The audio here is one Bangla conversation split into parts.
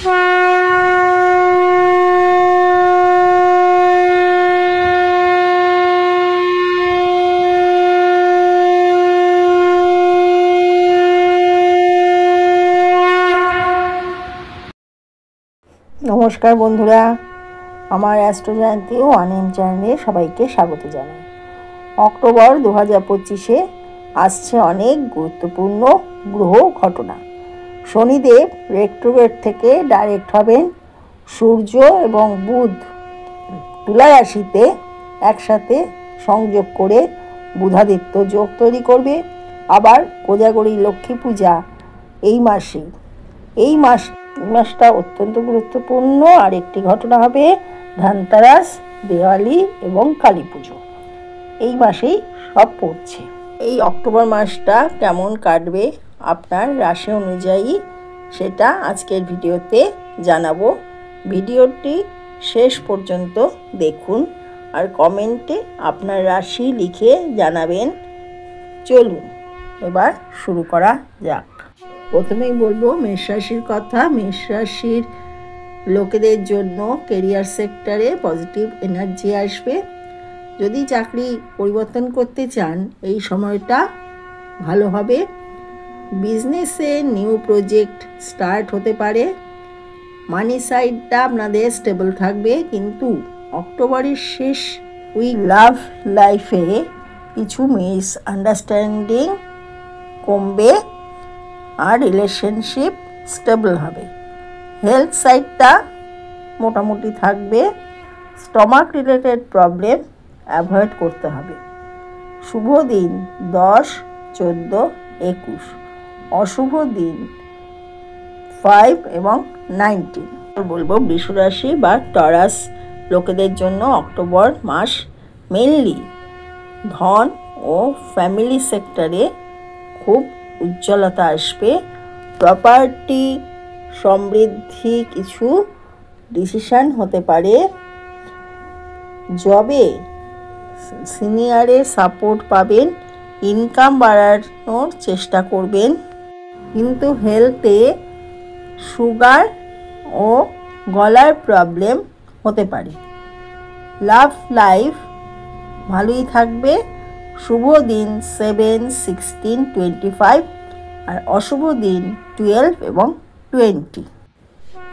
নমস্কার বন্ধুরা, আমার অ্যাস্ট্রো জয়ন্তী 1M চ্যানেলে সবাইকে স্বাগত জানাই। অক্টোবর 2025-এ আসছে অনেক গুরুত্বপূর্ণ গ্রহ ঘটনা। শনিদেব রেট্রোগ্রেড থেকে ডাইরেক্ট হবেন। সূর্য এবং বুধ তুলা রাশিতে একসাথে সংযোগ করে বুধাদিত্য যোগ তৈরি করবে। আবার কোজাগরী লক্ষ্মী পূজা এই মাসটা অত্যন্ত গুরুত্বপূর্ণ। আর একটি ঘটনা হবে ধনতেরাস, দেওয়ালি এবং কালী পুজো। এই মাসেই সব পড়ছে। এই অক্টোবর মাসটা কেমন কাটবে আপনার রাশি অনুযায়ী সেটা আজকের ভিডিওতে জানাবো। ভিডিওটি শেষ পর্যন্ত দেখুন আর কমেন্টে আপনার রাশি লিখে জানাবেন। চলুন এবার শুরু করা যাক। প্রথমেই বলবো মেষ রাশির কথা। মেষ রাশির লোকেদের জন্য কেরিয়ার সেক্টরে পজিটিভ এনার্জি আসবে। যদি চাকরি পরিবর্তন করতে চান এই সময়টা ভালো হবে। বিজনেসে নিউ প্রজেক্ট স্টার্ট হতে পারে। মানি সাইডটা আপনাদের স্টেবল থাকবে, কিন্তু অক্টোবরের শেষ উইক লাভ লাইফে কিছু মিস আন্ডারস্ট্যান্ডিং কমবে আর রিলেশনশিপ স্টেবল হবে। হেলথ সাইডটা মোটামুটি থাকবে। স্টমাক রিলেটেড প্রবলেম অ্যাভয়েড করতে হবে। শুভ দিন 10, 14, 21। অশুভ দিন 5 এবং 19। বলবো বৃষ রাশি বা টরাস লোকেদের জন্য অক্টোবর মাস মেনলি ধন ও ফ্যামিলি সেক্টরে খুব উজ্জ্বলতা আসবে। প্রপার্টি সমৃদ্ধি কিছু ডিসিশন হতে পারে। জবে সিনিয়রের সাপোর্ট পাবেন। ইনকাম বাড়ানোর চেষ্টা করবেন, কিন্তু হেলথে সুগার ও গলার প্রবলেম হতে পারে। লাভ লাইফ ভালোই থাকবে। শুভ দিন 7, 16, 25 আর অশুভ দিন 12 এবং 20।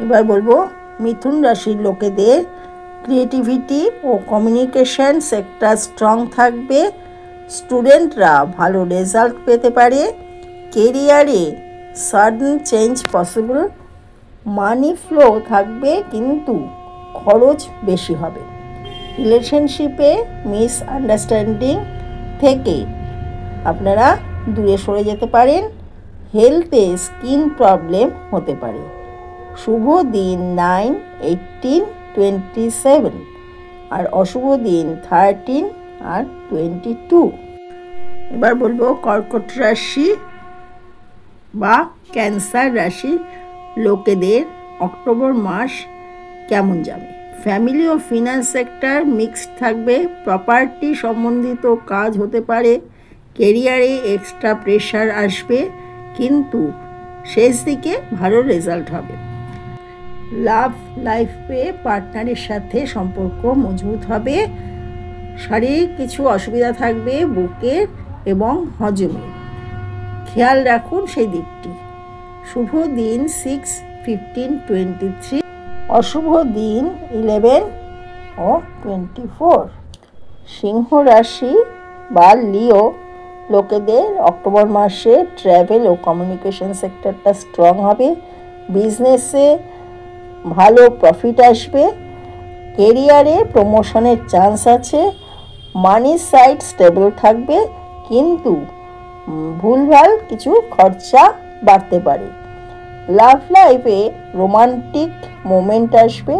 এবার বলবো মিথুন রাশির লোকেদের ক্রিয়েটিভিটি ও কমিউনিকেশন সেক্টর স্ট্রং থাকবে। স্টুডেন্টরা ভালো রেজাল্ট পেতে পারে। কেরিয়ারে সাডেন চেঞ্জ পসিবল। মানি ফ্লো থাকবে, কিন্তু খরচ বেশি হবে। রিলেশনশিপে মিস আন্ডারস্ট্যান্ডিং থেকে আপনারা দূরে সরে যেতে পারেন। হেলথে স্কিন প্রবলেম হতে পারে। শুভ দিন 9, 18, 27 আর অশুভ দিন 13 আর 22। এবার বলবো কর্কট রাশি বা ক্যান্সার রাশি লোকেদের অক্টোবর মাস কেমন যাবে। ফ্যামিলি ও ফিনান্স সেক্টর মিক্সড থাকবে। প্রপার্টি সম্বন্ধিত কাজ হতে পারে। কেরিয়ারে এক্সট্রা প্রেশার আসবে, কিন্তু শেষ দিকে ভালো রেজাল্ট হবে। লাভ লাইফে পার্টনারের সাথে সম্পর্ক মজবুত হবে। শারীরিক কিছু অসুবিধা থাকবে বুকের এবং হজমে, খেয়াল রাখুন সেই দিকটি। শুভ দিন 6, 15, 23। অশুভ দিন 11 ও 24। সিংহ রাশি বা লিও লোকেদের অক্টোবর মাসে ট্রাভেল ও কমিউনিকেশন সেক্টরটা স্ট্রং হবে। বিজনেসে ভালো প্রফিট আসবে। কেরিয়ারে প্রমোশনের চান্স আছে। মানি সাইড স্টেবল থাকবে, কিন্তু ভুলভাল কিছু খরচা বাড়তে পারে। লাভ লাইফে রোমান্টিক মোমেন্ট আসবে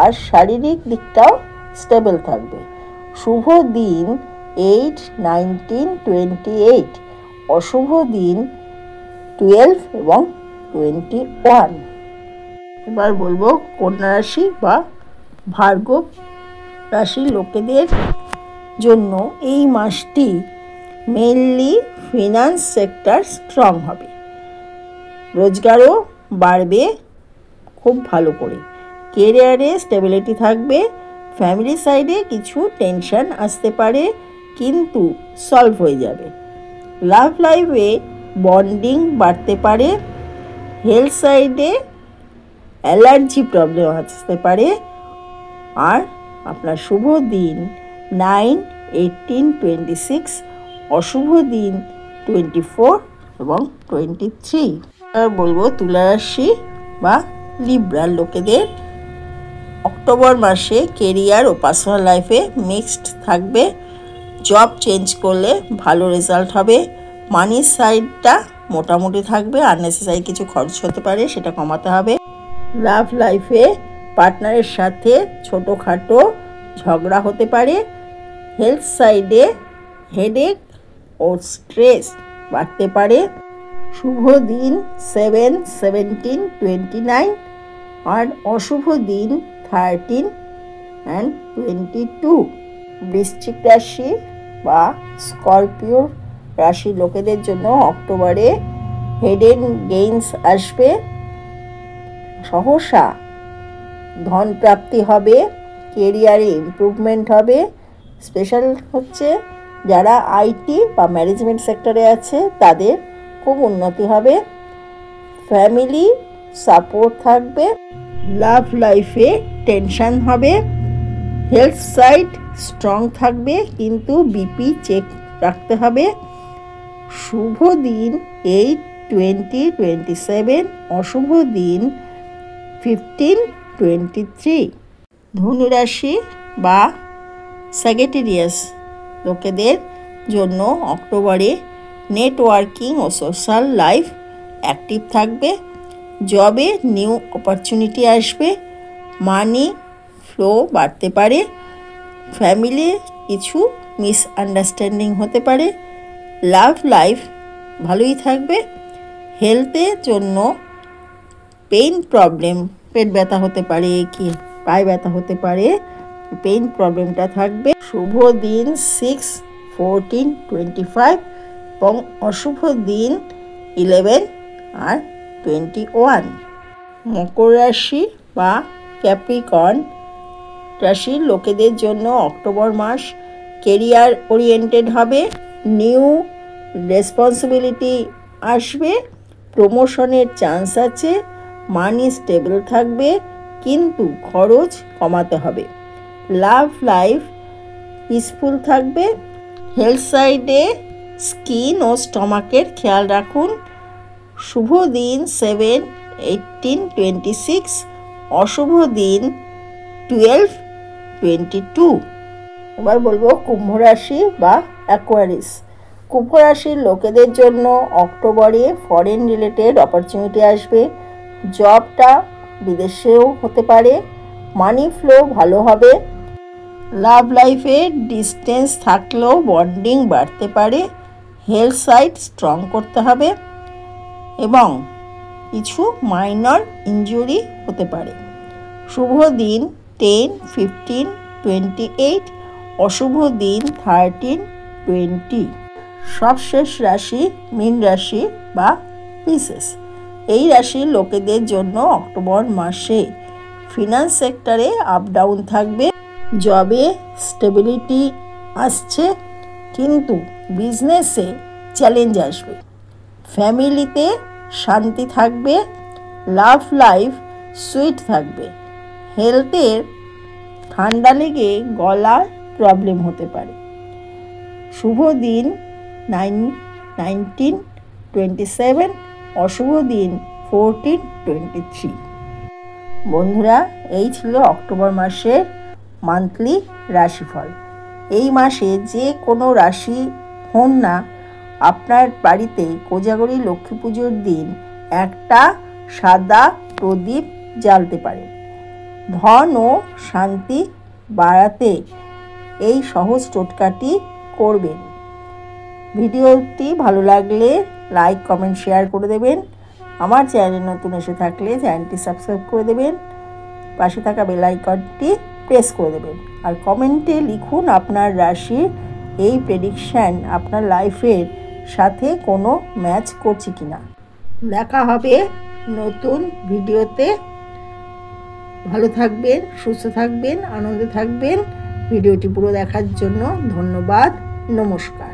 আর শারীরিক দিকটাও স্টেবল থাকবে। শুভ দিন 8, 19, 28। অশুভ দিন 12 এবং 21। এবার বলবো কন্যা রাশি বা ভার্গ রাশির লোকেদের জন্য এই মাসটি মেইনলি ফিনান্স সেক্টর স্ট্রং হবে। রোজগারও বাড়বে। খুব ভালো করে। কেরিয়ারে স্টেবিলিটি থাকবে। ফ্যামিলি সাইডে কিছু টেনশন আসতে পারে কিন্তু সলভ হয়ে যাবে। লাভ লাইফে বন্ডিং বাড়তে পারে। হেলথ সাইডে অ্যালার্জি প্রবলেম আসতে পারে। আর আপনার শুভ দিন 9, 18, 26, অশুভ দিন 24 এবং 23। আর বলবো তুলা রাশি বা লিব্রার লোকেদের অক্টোবর মাসে কেরিয়ার ও পার্সোনাল লাইফে মিক্সড থাকবে। জব চেঞ্জ করলে ভালো রেজাল্ট হবে। মানি সাইডটা মোটামুটি থাকবে, আননেসেসারি কিছু খরচ হতে পারে, সেটা কমাতে হবে। লাভ লাইফে পার্টনারের সাথে ছোটোখাটো ঝগড়া হতে পারে। হেলথ সাইডে হেডেক ও স্ট্রেস বাড়তে পারে। শুভ দিন 7, 17, 29 আর অশুভ দিন 13 and 22। বৃশ্চিক রাশি বা স্করপিও রাশির লোকেদের জন্য অক্টোবরে হেডেন গেইনস আসবে। সহসা ধন প্রাপ্তি হবে। কেরিয়ারে ইমপ্রুভমেন্ট হবে। স্পেশাল হচ্ছে যারা আইটি বা ম্যানেজমেন্ট সেক্টরে আছে তাদের খুব উন্নতি হবে। ফ্যামিলি সাপোর্ট থাকবে। লাভ লাইফে টেনশন হবে। হেলথ সাইড স্ট্রং থাকবে কিন্তু বিপি চেক রাখতে হবে। শুভ দিন 8, 20, 27, অশুভ দিন 15, 23। ধনুরাশি বা স্যাজিটেরিয়াস লোকেদের জন্য অক্টোবরে নেটওয়ার্কিং ও সোশ্যাল লাইফ অ্যাক্টিভ থাকবে। জবে নিউ অপরচুনিটি আসবে। মানি ফ্লো বাড়তে পারে। ফ্যামিলি কিছু মিসআন্ডারস্ট্যান্ডিং হতে পারে। লাভ লাইফ ভালোই থাকবে। হেলথের জন্য পেইন প্রবলেম, পেট ব্যথা হতে পারে কি পায়ে ব্যথা হতে পারে, পেইন প্রবলেমটা থাকবে। শুভ দিন 6, 14, 25 এবং অশুভ দিন 11 আর 21। মকর রাশি বা ক্যাপ্রিকর্ন রাশির লোকেদের জন্য অক্টোবর মাস কেরিয়ার ওরিয়েন্টেড হবে। নিউ রেসপন্সিবিলিটি আসবে। প্রমোশনের চান্স আছে। মানি স্টেবল থাকবে কিন্তু খরচ কমাতে হবে। লাভ লাইফ পিসফুল থাকবে। হেলথ সাইডে স্কিন ও স্টমাকের খেয়াল রাখুন। শুভ দিন 7, 18, 26, অশুভ দিন 12, 22। এবার বলবো কুম্ভ রাশি বা অ্যাকোয়ারিস। কুম্ভ রাশির লোকেদের জন্য অক্টোবরে ফরেন রিলেটেড অপরচুনিটি আসবে। জবটা বিদেশেও হতে পারে। মানি ফ্লো ভালো হবে। লাভ লাইফে ডিস্টেন্স থাকলেও বন্ডিং বাড়তে পারে। হেলথ সাইড স্ট্রং করতে হবে এবং কিছু মাইনর ইনজুরি হতে পারে। শুভ দিন 10, 15, 28, অশুভ দিন 13, 20। সবশেষ রাশি মীন রাশি বা পিসেস। এই রাশির লোকেদের জন্য অক্টোবর মাসে ফিনান্স সেক্টরে আপ ডাউন থাকবে। জবে স্টেবিলিটি আসছে কিন্তু বিজনেসে চ্যালেঞ্জ আসবে। ফ্যামিলিতে শান্তি থাকবে। লাভ লাইফ সুইট থাকবে। হেলথের ঠান্ডা লেগে গলার প্রবলেম হতে পারে। শুভ দিন 9, 19, 27, অশুভ দিন 14, 23। বন্ধুরা, এই ছিল অক্টোবর মাসের মান্থলি রাশিফল। এই মাসে যে কোনো রাশি হন না, আপনার বাড়িতে কোজাগরী লক্ষ্মী পুজোর দিন একটা সাদা প্রদীপ জ্বালতে পারেন। ধন ও শান্তি বাড়াতে এই সহজ টোটকাটি করবেন। ভিডিওটি ভালো লাগলে লাইক, কমেন্ট, শেয়ার করে দেবেন। আমার চ্যানেলে নতুন এসে থাকলে চ্যানেলটি সাবস্ক্রাইব করে দেবেন। পাশে থাকা বেল আইকনটি প্রেস করে দেবেন আর কমেন্টে লিখুন আপনার রাশির এই প্রেডিকশান আপনার লাইফের সাথে কোনো ম্যাচ করছে কিনা। দেখা হবে নতুন ভিডিওতে। ভালো থাকবেন, সুস্থ থাকবেন, আনন্দে থাকবেন। ভিডিওটি পুরো দেখার জন্য ধন্যবাদ। নমস্কার।